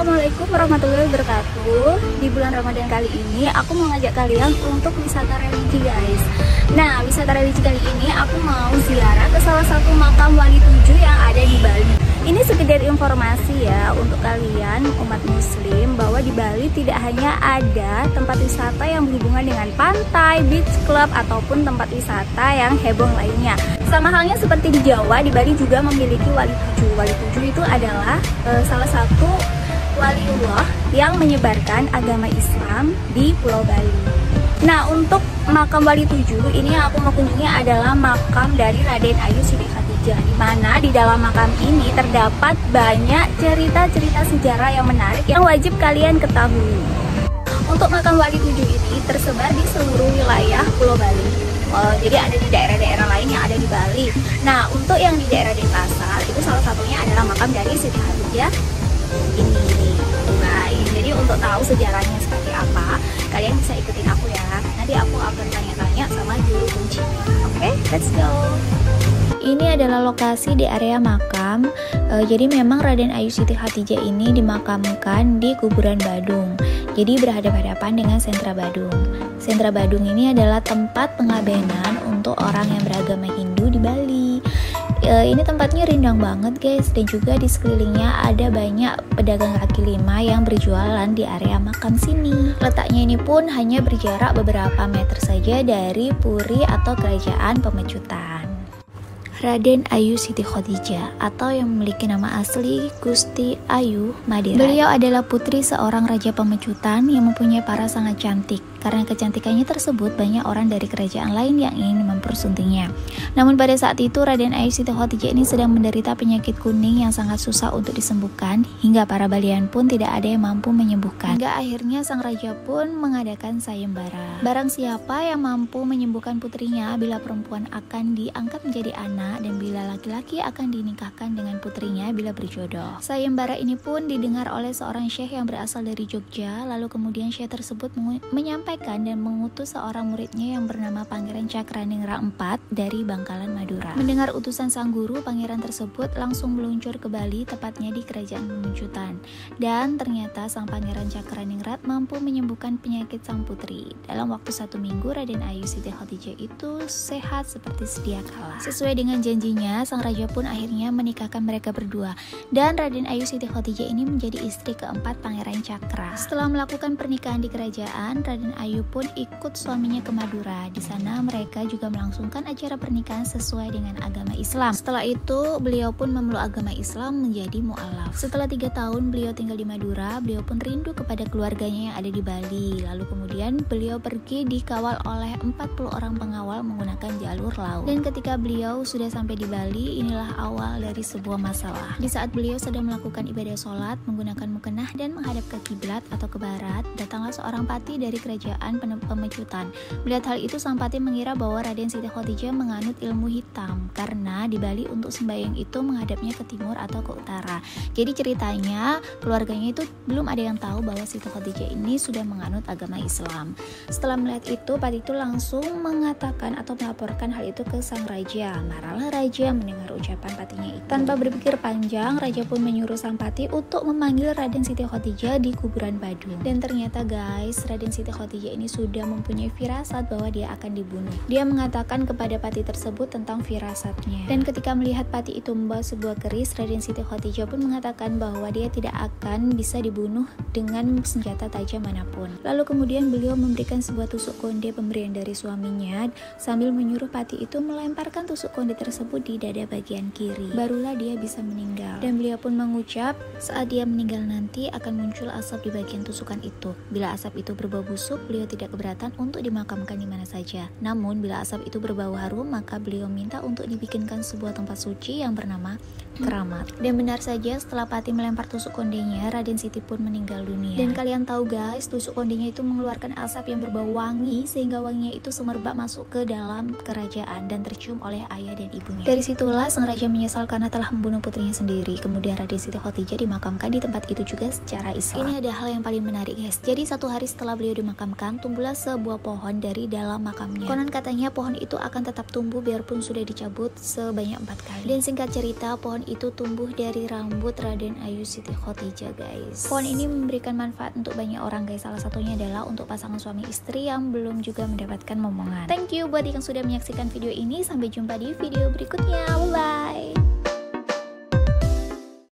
Assalamualaikum warahmatullahi wabarakatuh. Di bulan Ramadan kali ini aku mau ngajak kalian untuk wisata religi guys. Nah, wisata religi kali ini aku mau ziarah ke salah satu makam wali tujuh yang ada di Bali. Ini sekedar informasi ya untuk kalian umat muslim, bahwa di Bali tidak hanya ada tempat wisata yang berhubungan dengan pantai, beach club, ataupun tempat wisata yang heboh lainnya. Sama halnya seperti di Jawa, di Bali juga memiliki wali tujuh. Wali tujuh itu adalah salah satu waliullah yang menyebarkan agama Islam di Pulau Bali. Nah, untuk makam wali tujuh ini yang aku mau kunjungi adalah makam dari Raden Ayu Siti Khadijah, di mana di dalam makam ini terdapat banyak cerita-cerita sejarah yang menarik yang wajib kalian ketahui. Untuk makam wali tujuh ini tersebar di seluruh wilayah Pulau Bali. Jadi ada di daerah-daerah lain yang ada di Bali. Nah, untuk yang di daerah Denpasar itu salah satunya adalah makam dari Siti Khadijah ini. Nah, jadi untuk tahu sejarahnya seperti apa, kalian bisa ikutin aku ya. Nanti aku akan tanya-tanya sama juru kunci. Oke, let's go. Ini adalah lokasi di area makam. Jadi memang Raden Ayu Siti Khadijah ini dimakamkan di kuburan Badung. Jadi berhadapan-hadapan dengan sentra Badung. Sentra Badung ini adalah tempat pengabenan untuk orang yang beragama Hindu di Bali. Ini tempatnya rindang banget guys, dan juga di sekelilingnya ada banyak pedagang kaki lima yang berjualan di area makam sini. Letaknya ini pun hanya berjarak beberapa meter saja dari puri atau kerajaan Pemecutan. Raden Ayu Siti Khadijah atau yang memiliki nama asli Gusti Ayu Madirat. Beliau adalah putri seorang raja Pemecutan yang mempunyai paras sangat cantik. Karena kecantikannya tersebut, banyak orang dari kerajaan lain yang ingin mempersuntingnya. Namun pada saat itu Raden Ayu Siti Khadijah ini sedang menderita penyakit kuning yang sangat susah untuk disembuhkan, hingga para balian pun tidak ada yang mampu menyembuhkan. Hingga akhirnya sang raja pun mengadakan sayembara. Barang siapa yang mampu menyembuhkan putrinya, bila perempuan akan diangkat menjadi anak, dan bila laki-laki akan dinikahkan dengan putrinya bila berjodoh. Sayembara ini pun didengar oleh seorang syekh yang berasal dari Jogja. Lalu kemudian syekh tersebut menyampaikan dan mengutus seorang muridnya yang bernama Pangeran Cakraningrat IV dari Bangkalan, Madura. Mendengar utusan sang guru, pangeran tersebut langsung meluncur ke Bali, tepatnya di kerajaan Pemecutan. Dan ternyata sang Pangeran Cakraningrat mampu menyembuhkan penyakit sang putri. Dalam waktu 1 minggu, Raden Ayu Siti Khadijah itu sehat seperti sedia kala. Sesuai dengan janjinya, sang raja pun akhirnya menikahkan mereka berdua. Dan Raden Ayu Siti Khadijah ini menjadi istri keempat Pangeran Cakra. Setelah melakukan pernikahan di kerajaan, Raden Ayu pun ikut suaminya ke Madura. Di sana mereka juga melangsungkan acara pernikahan sesuai dengan agama Islam. Setelah itu beliau pun memeluk agama Islam menjadi mu'alaf. Setelah 3 tahun beliau tinggal di Madura, beliau pun rindu kepada keluarganya yang ada di Bali. Lalu kemudian beliau pergi dikawal oleh 40 orang pengawal menggunakan jalur laut. Dan ketika beliau sudah sampai di Bali, inilah awal dari sebuah masalah. Di saat beliau sedang melakukan ibadah sholat menggunakan mukenah dan menghadap ke kiblat atau ke barat, datanglah seorang pati dari kerajaan Pemecutan. Melihat hal itu, sang pati mengira bahwa Raden Siti Khadijah menganut ilmu hitam, karena di Bali untuk sembahyang itu menghadapnya ke timur atau ke utara. Jadi ceritanya keluarganya itu belum ada yang tahu bahwa Siti Khadijah ini sudah menganut agama Islam. Setelah melihat itu, pati itu langsung mengatakan atau melaporkan hal itu ke sang raja. Marahlah raja mendengar ucapan patinya itu. Tanpa berpikir panjang, raja pun menyuruh sang pati untuk memanggil Raden Siti Khadijah di kuburan Badung. Dan ternyata guys, Raden Siti Khadijah ini sudah mempunyai firasat bahwa dia akan dibunuh. Dia mengatakan kepada pati tersebut tentang firasatnya. Dan ketika melihat pati itu membawa sebuah keris, Raden Siti Khadijah pun mengatakan bahwa dia tidak akan bisa dibunuh dengan senjata tajam manapun. Lalu kemudian beliau memberikan sebuah tusuk konde pemberian dari suaminya, sambil menyuruh pati itu melemparkan tusuk konde tersebut di dada bagian kiri. Barulah dia bisa meninggal. Dan beliau pun mengucap, saat dia meninggal nanti akan muncul asap di bagian tusukan itu. Bila asap itu berbau busuk, beliau tidak keberatan untuk dimakamkan di mana saja. Namun bila asap itu berbau harum, maka beliau minta untuk dibikinkan sebuah tempat suci yang bernama Keramat. Dan benar saja, setelah pati melempar tusuk kondenya, Raden Siti pun meninggal dunia. Dan kalian tahu guys, tusuk kondenya itu mengeluarkan asap yang berbau wangi, sehingga wanginya itu semerbak masuk ke dalam kerajaan dan tercium oleh ayah dan ibunya. Dari situlah sang raja menyesal karena telah membunuh putrinya sendiri. Kemudian Raden Siti Khadijah dimakamkan di tempat itu juga secara Islam. Ini ada hal yang paling menarik guys. Jadi 1 hari setelah beliau dimakamkan, dimakamkan, tumbuhlah sebuah pohon dari dalam makamnya. Konon katanya pohon itu akan tetap tumbuh biarpun sudah dicabut sebanyak 4 kali. Dan singkat cerita, pohon itu tumbuh dari rambut Raden Ayu Siti Khotijah, guys. Pohon ini memberikan manfaat untuk banyak orang, guys. Salah satunya adalah untuk pasangan suami istri yang belum juga mendapatkan momongan. Thank you buat yang sudah menyaksikan video ini. Sampai jumpa di video berikutnya. Bye bye.